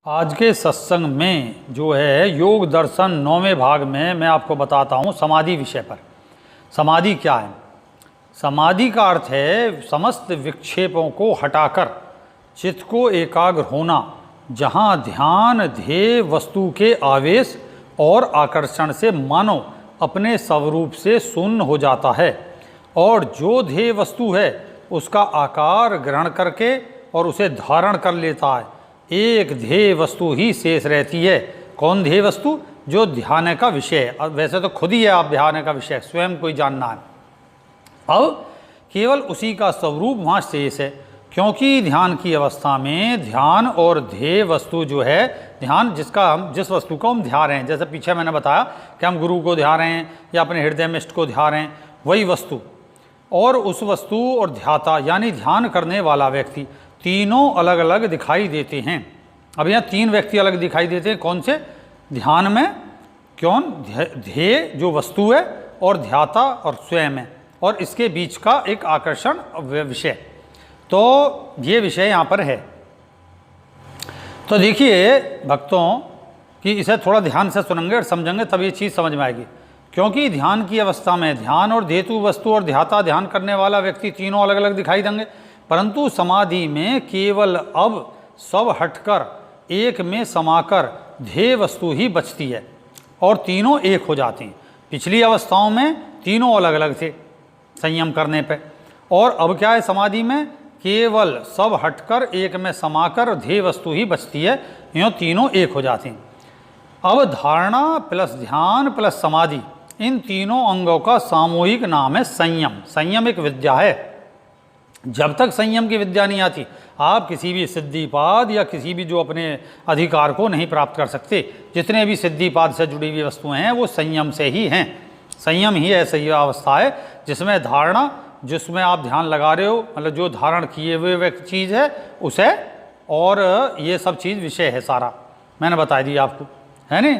आज के सत्संग में जो है योग दर्शन 9वें भाग में मैं आपको बताता हूँ समाधि विषय पर। समाधि क्या है? समाधि का अर्थ है समस्त विक्षेपों को हटाकर चित्त को एकाग्र होना, जहाँ ध्यान ध्येय वस्तु के आवेश और आकर्षण से मानव अपने स्वरूप से शून्य हो जाता है और जो ध्येय वस्तु है उसका आकार ग्रहण करके और उसे धारण कर लेता है। एक ध्येय वस्तु ही शेष रहती है। कौन ध्येय वस्तु? जो ध्यान का विषय है। वैसे तो खुद ही है आप ध्यान का विषय, स्वयं कोई जानना है। अब केवल उसी का स्वरूप वहाँ शेष है, क्योंकि ध्यान की अवस्था में ध्यान और ध्येय वस्तु जो है, ध्यान जिस वस्तु को हम ध्या रहे हैं, जैसे पीछे मैंने बताया कि हम गुरु को ध्या रहे हैं या अपने हृदय में इष्ट को ध्या रहे हैं, वही वस्तु और उस वस्तु और ध्याता यानी ध्यान करने वाला व्यक्ति तीनों अलग अलग दिखाई देते हैं। अब यहाँ तीन व्यक्ति अलग दिखाई देते हैं। कौन से? ध्यान में कौन? ध्येय जो वस्तु है और ध्याता और स्वयं है, और इसके बीच का एक आकर्षण विषय। तो ये विषय यहाँ पर है। तो देखिए भक्तों कि इसे थोड़ा ध्यान से सुनेंगे और समझेंगे तब ये चीज़ समझ में आएगी। क्योंकि ध्यान की अवस्था में ध्यान और धेतु वस्तु और ध्याता ध्यान करने वाला व्यक्ति तीनों अलग अलग दिखाई देंगे, परंतु समाधि में केवल अब सब हटकर एक में समाकर ध्येय वस्तु ही बचती है और तीनों एक हो जाती हैं। पिछली अवस्थाओं में तीनों अलग अलग थे संयम करने पे, और अब क्या है समाधि में केवल सब हटकर एक में समाकर ध्येय वस्तु ही बचती है, यूँ तीनों एक हो जाती हैं। अब धारणा प्लस ध्यान प्लस समाधि, इन तीनों अंगों का सामूहिक नाम है संयम। संयम एक विद्या है। जब तक संयम की विद्या नहीं आती आप किसी भी सिद्धिपाद या किसी भी जो अपने अधिकार को नहीं प्राप्त कर सकते। जितने भी सिद्धिपाद से जुड़ी हुई वस्तुएं हैं वो संयम से ही हैं। संयम ही ऐसी अवस्था है जिसमें धारणा, जिसमें आप ध्यान लगा रहे हो, मतलब जो धारण किए हुए चीज़ है उसे, और ये सब चीज़ विषय है सारा, मैंने बता दिया आपको, है नहीं?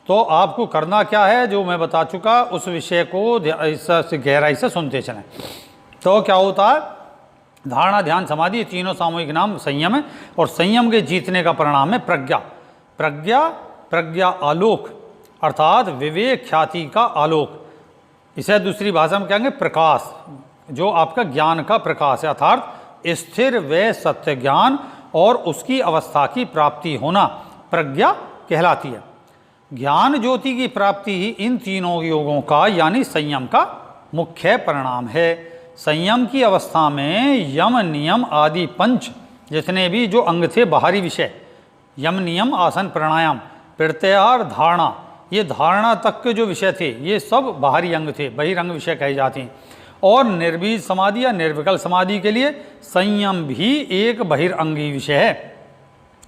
तो आपको करना क्या है जो मैं बता चुका, उस विषय को गहराई से सुनते चलें। तो क्या होता है? धारणा ध्यान समाधि तीनों सामूहिक नाम संयम है, और संयम के जीतने का परिणाम है प्रज्ञा। प्रज्ञा आलोक, अर्थात विवेक ख्याति का आलोक। इसे दूसरी भाषा में कहेंगे प्रकाश, जो आपका ज्ञान का प्रकाश है, अर्थात स्थिर व सत्य ज्ञान और उसकी अवस्था की प्राप्ति होना प्रज्ञा कहलाती है। ज्ञान ज्योति की प्राप्ति ही इन तीनों योगों का यानी संयम का मुख्य परिणाम है। संयम की अवस्था में यम नियम आदि पंच जितने भी जो अंग थे, बाहरी विषय, यम नियम आसन प्राणायाम प्रत्याहार धारणा, ये धारणा तक के जो विषय थे ये सब बाहरी अंग थे, बहिरंग विषय कहे जाते हैं। और निर्बीज समाधि या निर्विकल समाधि के लिए संयम भी एक बहिरंगी विषय है।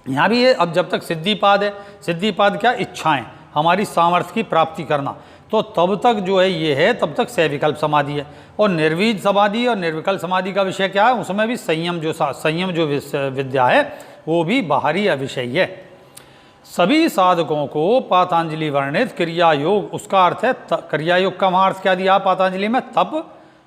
यहाँ भी ये अब जब तक सिद्धिपाद है, सिद्धिपाद क्या? इच्छाएं, हमारी सामर्थ्य की प्राप्ति करना, तो तब तक जो है ये है, तब तक सविकल्प समाधि है। और निर्वीज समाधि और निर्विकल्प समाधि का विषय क्या है? उसमें भी संयम जो विद्या है वो भी बाहरी विषय है। सभी साधकों को पातंजलि वर्णित क्रिया योग, उसका अर्थ है क्रिया योग का वहाँ अर्थ क्या दिया पातंजलि में? तप,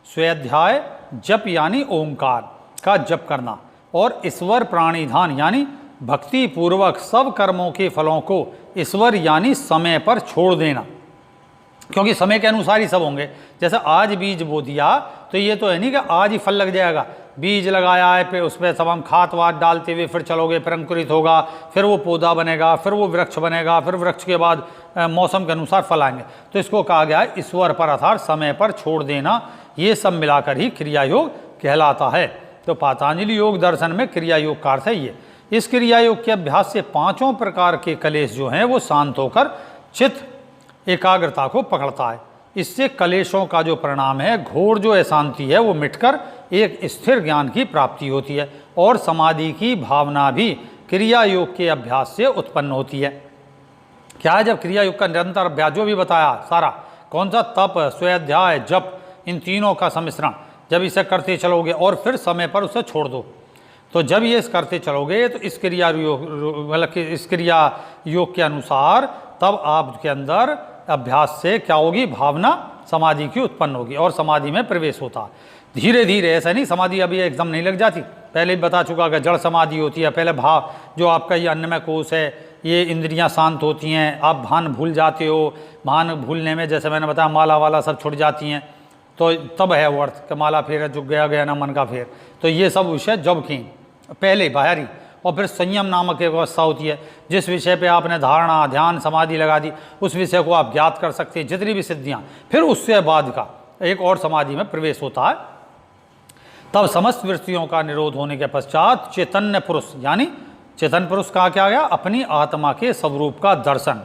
स्वाध्याय, जप यानी ओंकार का जप करना, और ईश्वर प्राणिधान यानी भक्ति पूर्वक सब कर्मों के फलों को ईश्वर यानी समय पर छोड़ देना, क्योंकि समय के अनुसार ही सब होंगे। जैसे आज बीज बो दिया तो ये तो है नहीं कि आज ही फल लग जाएगा। बीज लगाया है, पे उस पर सब हम खाद वाद डालते हुए फिर चलोगे, फिर अंकुरित होगा, फिर वो पौधा बनेगा, फिर वो वृक्ष बनेगा, फिर वृक्ष के बाद मौसम के अनुसार फल आएंगे। तो इसको कहा गया है ईश्वर पर अर्थात समय पर छोड़ देना। ये सब मिलाकर ही क्रिया योग कहलाता है। तो पातंजलि योग दर्शन में क्रिया योग का अर्थ है ये। इस क्रिया योग के अभ्यास से पांचों प्रकार के कलेश जो हैं वो शांत होकर चित्त एकाग्रता को पकड़ता है। इससे कलेशों का जो परिणाम है, घोर जो अशांति है, वो मिटकर एक स्थिर ज्ञान की प्राप्ति होती है, और समाधि की भावना भी क्रिया योग के अभ्यास से उत्पन्न होती है। क्या है? जब क्रिया योग का निरंतर अभ्यास जो भी बताया सारा, कौन सा? तप, स्वाध्याय, जप, इन तीनों का सम्मिश्रण, जब इसे करते चलोगे और फिर समय पर उसे छोड़ दो, तो जब ये करते चलोगे तो इस क्रिया योग मतलब इस क्रिया योग के अनुसार तब आपके अंदर अभ्यास से क्या होगी? भावना समाधि की उत्पन्न होगी और समाधि में प्रवेश होता है। धीरे धीरे, ऐसा नहीं समाधि अभी एकदम नहीं लग जाती। पहले भी बता चुका कि जड़ समाधि होती है, पहले भाव जो आपका ये अन्नमय कोश है, ये इंद्रियां शांत होती हैं, आप भान भूल जाते हो, भान भूलने में जैसे मैंने बताया माला वाला सब छुट जाती हैं, तो तब है वो अर्थ कि माला फेर जो गया गया ना मन का फेर। तो ये सब विषय जब की पहले बाहरी, और फिर संयम नामक एक अवस्था होती है जिस विषय पे आपने धारणा ध्यान समाधि लगा दी, उस विषय को आप ज्ञात कर सकते हैं, जितनी भी सिद्धियाँ, फिर उससे बाद का एक और समाधि में प्रवेश होता है। तब समस्त वृत्तियों का निरोध होने के पश्चात चैतन्य पुरुष, यानी चेतन पुरुष कहा क्या गया, अपनी आत्मा के स्वरूप का दर्शन।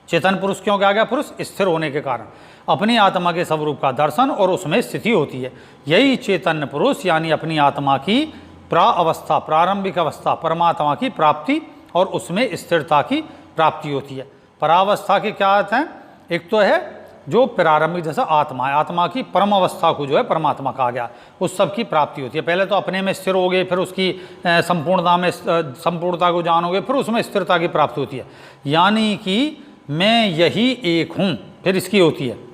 चेतन पुरुष क्यों कहा गया, पुरुष स्थिर होने के कारण अपनी आत्मा के स्वरूप का दर्शन और उसमें स्थिति होती है। यही चैतन्य पुरुष यानी अपनी आत्मा की प्रावस्था, प्रारंभिक अवस्था, परमात्मा की प्राप्ति और उसमें स्थिरता की प्राप्ति होती है। परावस्था के क्या अर्थ हैं, एक तो है जो प्रारंभिक जैसा आत्मा है, आत्मा की परम अवस्था को जो है परमात्मा कहा गया, उस सब की प्राप्ति होती है। पहले तो अपने में स्थिर हो गए, फिर उसकी संपूर्णता को जानोगे, फिर उसमें स्थिरता की प्राप्ति होती है। यानी कि मैं यही एक हूँ, फिर इसकी होती है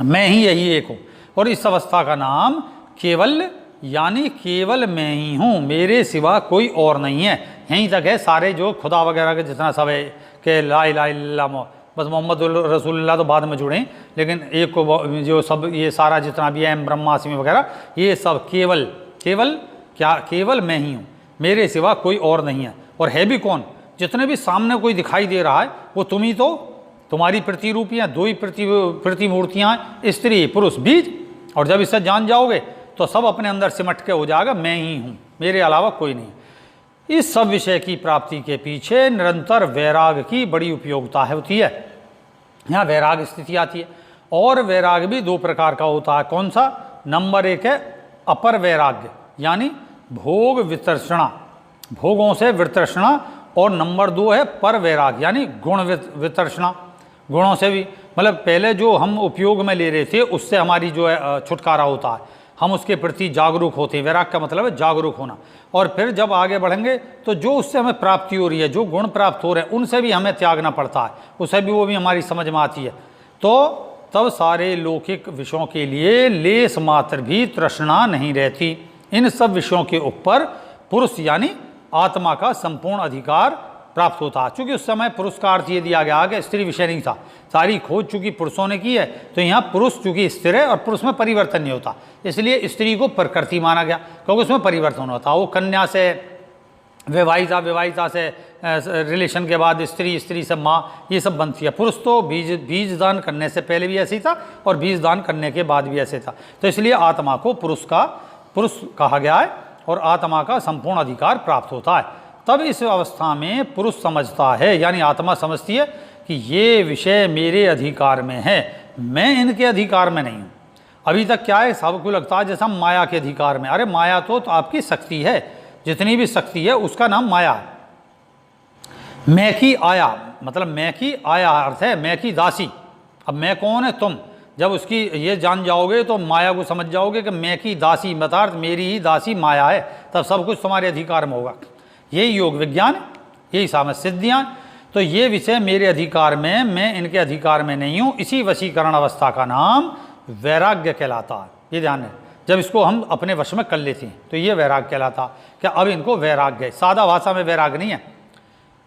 मैं ही यही एक हूँ, और इस अवस्था का नाम केवल, यानी केवल मैं ही हूँ, मेरे सिवा कोई और नहीं है। यहीं तक है सारे जो खुदा वगैरह के जितना सब है कि ला इलाहा इल्लल्लाह, बस मोहम्मद रसूलुल्लाह तो बाद में जुड़े, लेकिन एक को जो सब ये सारा जितना भी है ब्रह्मास्मि वगैरह, ये सब केवल केवल क्या, केवल मैं ही हूँ, मेरे सिवा कोई और नहीं है। और है भी कौन, जितने भी सामने कोई दिखाई दे रहा है वो तुम ही तो, तुम्हारी प्रतिरूपियाँ, दो ही प्रतिमूर्तियाँ, स्त्री पुरुष बीज। और जब इससे जान जाओगे तो सब अपने अंदर सिमट के हो जाएगा मैं ही हूँ, मेरे अलावा कोई नहीं। इस सब विषय की प्राप्ति के पीछे निरंतर वैराग की बड़ी उपयोगिता होती है। यहाँ वैराग स्थिति आती है, और वैराग भी दो प्रकार का होता है। कौन सा, नंबर एक है अपर वैराग्य, यानी भोग वितर्षणा, भोगों से वितर्षणा, और नंबर दो है पर वैराग, यानी गुण वितर्षणा, गुणों से भी, मतलब पहले जो हम उपयोग में ले रहे थे उससे हमारी जो है छुटकारा होता है, हम उसके प्रति जागरूक होते हैं। वैराग का मतलब है जागरूक होना। और फिर जब आगे बढ़ेंगे तो जो उससे हमें प्राप्ति हो रही है, जो गुण प्राप्त हो रहे हैं, उनसे भी हमें त्यागना पड़ता है, उससे भी वो भी हमारी समझ में आती है। तो तब सारे लौकिक विषयों के लिए लेस मात्र भी तृष्णा नहीं रहती। इन सब विषयों के ऊपर पुरुष यानी आत्मा का संपूर्ण अधिकार प्राप्त होता है। चूँकि उस समय पुरुष का अर्थ ये दिया गया कि स्त्री विषय नहीं था, सारी खोज चूँकि पुरुषों ने की है, तो यहाँ पुरुष चूँकि स्थिर है और पुरुष में परिवर्तन नहीं होता, इसलिए स्त्री को प्रकृति माना गया, क्योंकि उसमें परिवर्तन होता। वो कन्या से विवाहिता, विवाहिता से रिलेशन के बाद स्त्री, स्त्री से माँ, ये सब बनती है। पुरुष तो बीज दान करने से पहले भी ऐसे ही था और बीज दान करने के बाद भी ऐसे था। तो इसलिए आत्मा को पुरुष कहा गया है और आत्मा का संपूर्ण अधिकार प्राप्त होता है। तब इस अवस्था में पुरुष समझता है, यानी आत्मा समझती है कि ये विषय मेरे अधिकार में है, मैं इनके अधिकार में नहीं हूँ। अभी तक क्या है, सबको लगता है जैसा माया के अधिकार में। अरे माया तो आपकी शक्ति है, जितनी भी शक्ति है उसका नाम माया है। मैं की आया, मतलब मैं की आया अर्थ है मैं की दासी। अब मैं कौन है, तुम जब उसकी ये जान जाओगे तो माया को समझ जाओगे कि मैं की दासी, मतलब मेरी ही दासी माया है, तब सब कुछ तुम्हारे अधिकार में होगा। यही योग विज्ञान, यही सामर्थ सिद्धियाँ। तो ये विषय मेरे अधिकार में, मैं इनके अधिकार में नहीं हूँ। इसी वशीकरण अवस्था का नाम वैराग्य कहलाता है। ये ध्यान है, जब इसको हम अपने वश में कर लेते हैं तो ये वैराग कहलाता। क्या अब इनको वैराग्य है, सादा भाषा में वैराग नहीं है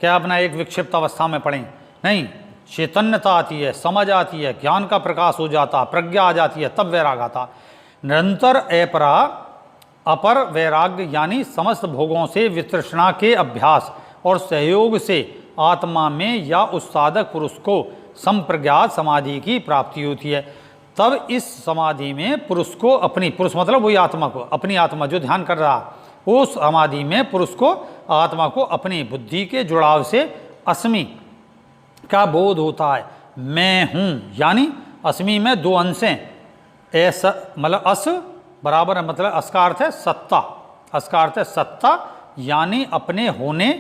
क्या अपना एक विक्षिप्त अवस्था में पढ़ें, नहीं, चैतन्यता आती है, समझ आती है, ज्ञान का प्रकाश हो जाता, प्रज्ञा आ जाती है, तब वैराग आता। निरंतर अपर वैराग्य यानी समस्त भोगों से वितृष्णा के अभ्यास और सहयोग से आत्मा में या उस साधक पुरुष को संप्रज्ञात समाधि की प्राप्ति होती है। तब इस समाधि में पुरुष को अपनी, पुरुष मतलब वही आत्मा को, अपनी आत्मा जो ध्यान कर रहा, उस समाधि में पुरुष को, आत्मा को अपनी बुद्धि के जुड़ाव से अस्मि का बोध होता है। मैं हूँ, यानी अस्मि में दो अंश हैं, ऐसा मतलब अस बराबर है, मतलब अस का अर्थ है सत्ता, अस का अर्थ है सत्ता, यानी अपने होने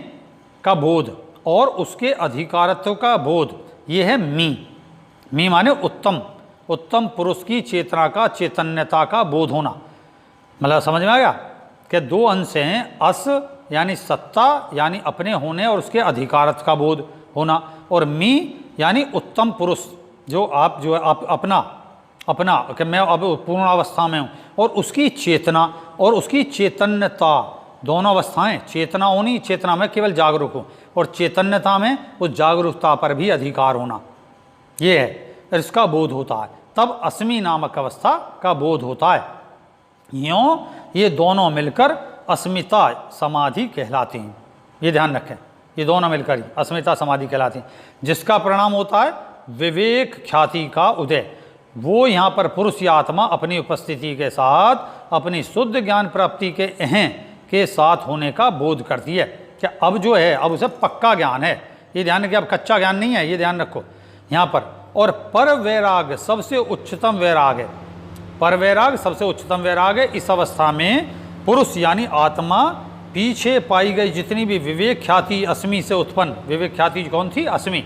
का बोध और उसके अधिकारत्व का बोध, ये है मी माने उत्तम, उत्तम पुरुष की चेतना का, चैतन्यता का बोध होना। मतलब समझ में आ गया कि दो अंश हैं, अस यानी सत्ता, यानी अपने होने और उसके अधिकारत्व का बोध होना, और मी यानी उत्तम पुरुष, जो आप अपना अपना कि मैं अब पूर्ण अवस्था में हूँ, और उसकी चेतना और उसकी चैतन्यता, दोनों अवस्थाएं, चेतना होनी, चेतना में केवल जागरूक हो, और चैतन्यता में उस जागरूकता पर भी अधिकार होना, ये है, इसका बोध होता है, तब अस्मि नामक अवस्था का बोध होता है। यूँ ये दोनों मिलकर अस्मिता समाधि कहलाती हैं। ये ध्यान रखें, ये दोनों मिलकर ही अस्मिता समाधि कहलाती हैं, जिसका परिणाम होता है विवेक ख्याति का उदय। वो यहाँ पर पुरुष या आत्मा अपनी उपस्थिति के साथ अपनी शुद्ध ज्ञान प्राप्ति के अहं के साथ होने का बोध करती है। क्या अब जो है, अब उसे पक्का ज्ञान है, ये ध्यान रखिए, अब कच्चा ज्ञान नहीं है, ये ध्यान रखो यहाँ पर। और पर वैराग सबसे उच्चतम वैराग है, पर वैराग सबसे उच्चतम वैराग है। इस अवस्था में पुरुष यानी आत्मा पीछे पाई गई जितनी भी विवेक ख्याति अस्मि से उत्पन्न, विवेक ख्याति कौन थी? अस्मि,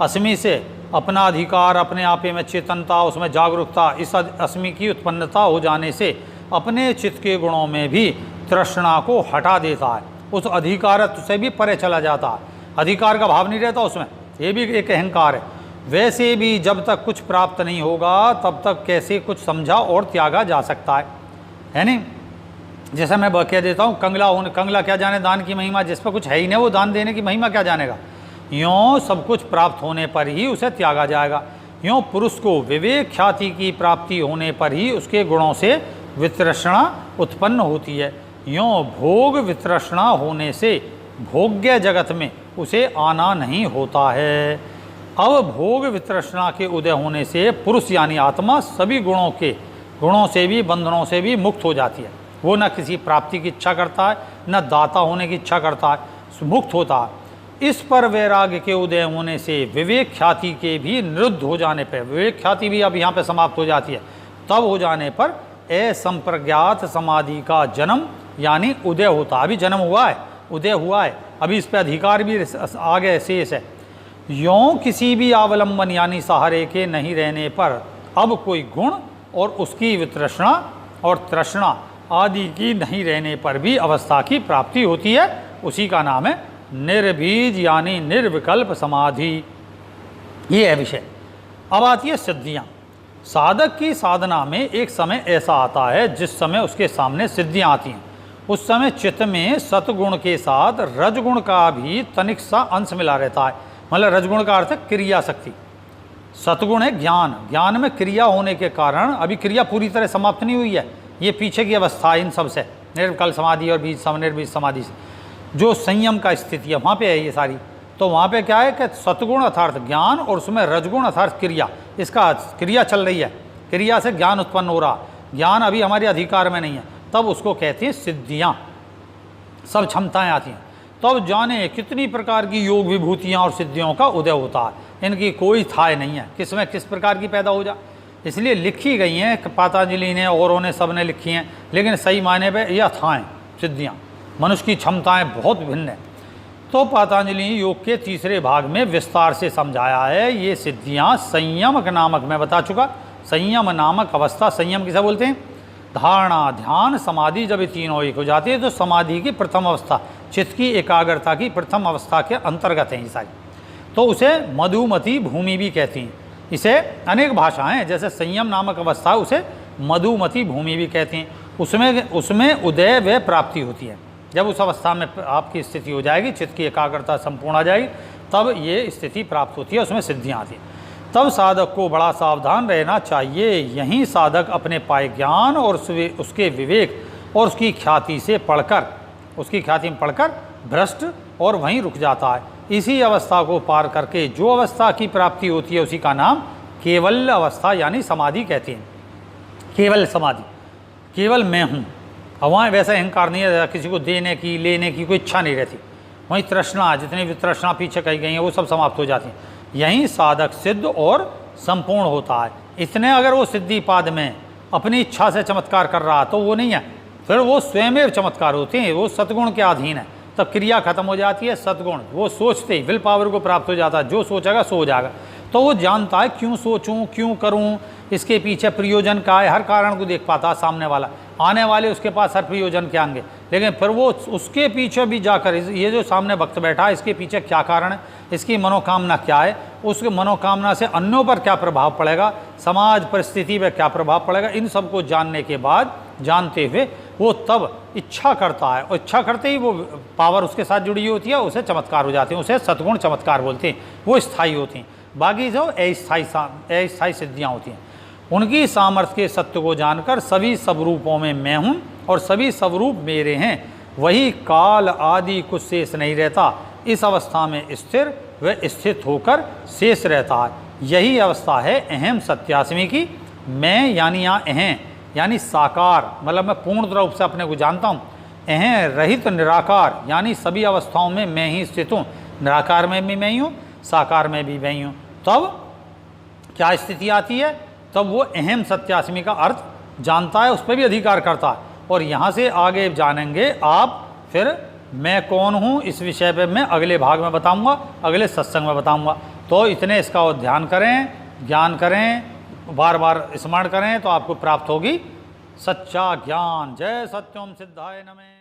अस्मि से अपना अधिकार, अपने आपे में चेतनता, उसमें जागरूकता, इस अस्मि की उत्पन्नता हो जाने से अपने चित्त के गुणों में भी तृष्णा को हटा देता है, उस अधिकारत्व से भी परे चला जाता है, अधिकार का भाव नहीं रहता उसमें, ये भी एक अहंकार है। वैसे भी जब तक कुछ प्राप्त नहीं होगा तब तक कैसे कुछ समझा और त्यागा जा सकता है नहीं? जैसे मैं कह देता हूँ, कंगला क्या जाने दान की महिमा, जिस पर कुछ है ही नहीं वो दान देने की महिमा क्या जानेगा। यूँ सब कुछ प्राप्त होने पर ही उसे त्यागा जाएगा। यूँ पुरुष को विवेक ख्याति की प्राप्ति होने पर ही उसके गुणों से वितृष्णा उत्पन्न होती है। यूँ भोग वितृष्णा होने से भोग्य जगत में उसे आना नहीं होता है। अब भोग वितृष्णा के उदय होने से पुरुष यानी आत्मा सभी गुणों से भी, बंधनों से भी मुक्त हो जाती है। वो न किसी प्राप्ति की इच्छा करता है, न दाता होने की इच्छा करता है, मुक्त होता है। इस पर वैराग्य के उदय होने से विवेक ख्याति के भी निरुद्ध हो जाने पर, विवेक ख्याति भी अब यहाँ पे समाप्त हो जाती है, तब हो जाने पर असंप्रज्ञात समाधि का जन्म यानी उदय होता है। अभी जन्म हुआ है, उदय हुआ है, अभी इस पर अधिकार भी आगे शेष है। यों किसी भी अवलंबन यानी सहारे के नहीं रहने पर अब कोई गुण और उसकी वितृष्णा और तृष्णा आदि की नहीं रहने पर भी अवस्था की प्राप्ति होती है। उसी का नाम है निर्बीज यानी निर्विकल्प समाधि। ये है विषय। अब आती है सिद्धियाँ। साधक की साधना में एक समय ऐसा आता है जिस समय उसके सामने सिद्धियाँ आती हैं। उस समय चित्त में सतगुण के साथ रजगुण का भी तनिक सा अंश मिला रहता है। मतलब रजगुण का अर्थ है क्रिया शक्ति, सतगुण है ज्ञान, ज्ञान में क्रिया होने के कारण अभी क्रिया पूरी तरह समाप्त नहीं हुई है। ये पीछे की अवस्था इन सब से, निर्विकल्प समाधि और बीज निर्बीज समाधि से जो संयम का स्थिति है वहाँ पे है ये सारी। तो वहाँ पे क्या है कि सतगुण अर्थात ज्ञान और उसमें रजगुण अर्थात क्रिया, इसका क्रिया चल रही है, क्रिया से ज्ञान उत्पन्न हो रहा, ज्ञान अभी हमारे अधिकार में नहीं है, तब उसको कहते हैं सिद्धियाँ, सब क्षमताएँ आती हैं। तब जाने कितनी प्रकार की योग विभूतियाँ और सिद्धियों का उदय होता है, इनकी कोई थाह नहीं है किस में किस प्रकार की पैदा हो जा। इसलिए लिखी गई हैं, पतंजलि ने औरों ने सब ने लिखी हैं, लेकिन सही मायने पे यह अथाएँ सिद्धियाँ, मनुष्य की क्षमताएं बहुत भिन्न हैं। तो पतंजलि योग के तीसरे भाग में विस्तार से समझाया है। ये सिद्धियाँ संयम नामक, मैं बता चुका, संयम नामक अवस्था, संयम किसे बोलते हैं? धारणा, ध्यान, समाधि जब ये तीनों एक हो जाती है तो समाधि की प्रथम अवस्था, चित्त की एकाग्रता की प्रथम अवस्था के अंतर्गत है ये सारी। तो उसे मधुमती भूमि भी कहती हैं। इसे अनेक भाषाएं हैं, जैसे संयम नामक अवस्था उसे मधुमती भूमि भी कहती हैं। उसमें उदय व प्राप्ति होती है। जब उस अवस्था में आपकी स्थिति हो जाएगी, चित्त की एकाग्रता संपूर्ण आ जाएगी, तब ये स्थिति प्राप्त होती है, उसमें सिद्धियाँ आती हैं। तब साधक को बड़ा सावधान रहना चाहिए। यहीं साधक अपने पाए ज्ञान और उसके विवेक और उसकी ख्याति से पढ़कर, उसकी ख्याति में पढ़कर भ्रष्ट और वहीं रुक जाता है। इसी अवस्था को पार करके जो अवस्था की प्राप्ति होती है उसी का नाम केवल अवस्था यानी समाधि कहते हैं। केवल समाधि, केवल मैं हूँ। अब वहाँ वैसा अहंकार नहीं है, किसी को देने की लेने की कोई इच्छा नहीं रहती। वहीं तृष्णा, जितनी भी तृष्णा पीछे कही गई हैं वो सब समाप्त हो जाती हैं। यहीं साधक सिद्ध और संपूर्ण होता है। इतने अगर वो सिद्धि पाद में अपनी इच्छा से चमत्कार कर रहा तो वो नहीं है, फिर वो स्वयं चमत्कार होते हैं, वो सतगुण के अधीन है। तब क्रिया खत्म हो जाती है, सतगुण वो सोचते ही विल पावर को प्राप्त हो जाता है। जो सोचेगा सो हो जाएगा। तो वो जानता है क्यों सोचूं, क्यों करूं, इसके पीछे प्रयोजन का है, हर कारण को देख पाता है सामने वाला, आने वाले उसके पास हर प्रयोजन के आएंगे। लेकिन फिर वो उसके पीछे भी जाकर, ये जो सामने वक्त बैठा है इसके पीछे क्या कारण है, इसकी मनोकामना क्या है, उसके मनोकामना से अन्यों पर क्या प्रभाव पड़ेगा, समाज परिस्थिति पर क्या प्रभाव पड़ेगा, इन सब को जानने के बाद, जानते हुए वो तब इच्छा करता है, और इच्छा करते ही वो पावर उसके साथ जुड़ी होती है, उसे चमत्कार हो जाते हैं, उसे सद्गुण चमत्कार बोलते हैं, वो स्थायी होती हैं। बाकी जो अस्थायी सिद्धियाँ होती हैं, उनकी सामर्थ्य के सत्य को जानकर सभी स्वरूपों में मैं हूँ और सभी स्वरूप मेरे हैं, वही काल आदि कुछ शेष नहीं रहता, इस अवस्था में स्थिर व स्थित होकर शेष रहता है। यही अवस्था है अहम सत्यास्मि की। मैं यानी यहाँ अहं यानी साकार, मतलब मैं पूर्ण रूप से अपने को जानता हूँ। अहं रहित निराकार यानी सभी अवस्थाओं में मैं ही स्थित हूँ, निराकार में भी मैं ही हूँ, साकार में भी मैं ही हूँ। तब क्या स्थिति आती है, तब वो अहम सत्यास्मि का अर्थ जानता है, उस पर भी अधिकार करता है। और यहाँ से आगे जानेंगे आप, फिर मैं कौन हूँ इस विषय पे मैं अगले भाग में बताऊँगा, अगले सत्संग में बताऊँगा। तो इतने इसका ध्यान करें, ज्ञान करें, बार बार स्मरण करें, तो आपको प्राप्त होगी सच्चा ज्ञान। जय सत्यम सिद्धाय नमः।